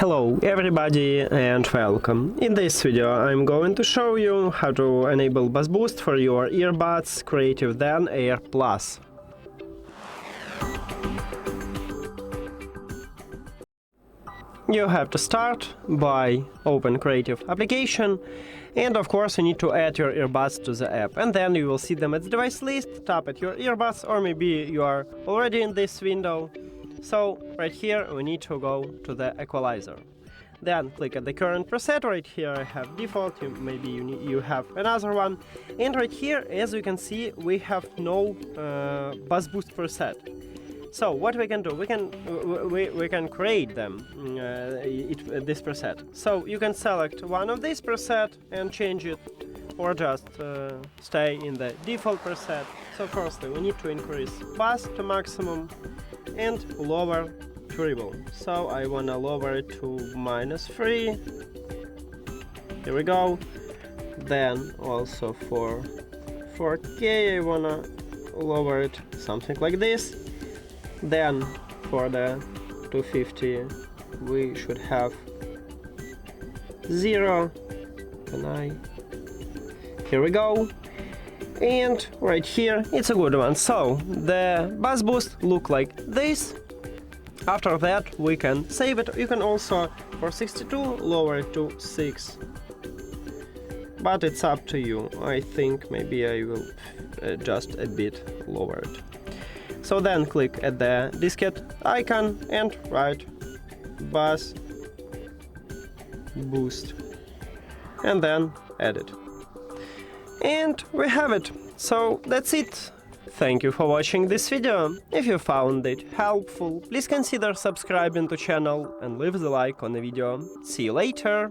Hello everybody and welcome. In this video I'm going to show you how to enable bass boost for your earbuds CREATIVE Zen Air Plus. You have to start by open Creative application, and of course you need to add your earbuds to the app, and then you will see them at the device list. Tap at your earbuds, or maybe you are already in this window. So right here we need to go to the equalizer. Then click at the current preset. Right here I have default, maybe you have another one. And right here, as you can see, we have no bass boost preset. So what we can do, we can create them, this preset. So you can select one of these preset and change it, or just stay in the default preset. So firstly we need to increase bass to maximum and lower treble. So I wanna lower it to -3. Here we go. Then also for 4K I wanna lower it something like this. Then for the 250 we should have 0. Here we go. And right here it's a good one. So the bass boost look like this. After that we can save it. You can also for 62 lower it to 6, but it's up to you. I think maybe I will just a bit lower it. So then click at the diskette icon and write bass boost, and then add it. And we have it. So that's it. Thank you for watching this video. If you found it helpful, please consider subscribing to the channel and leave the like on the video. See you later!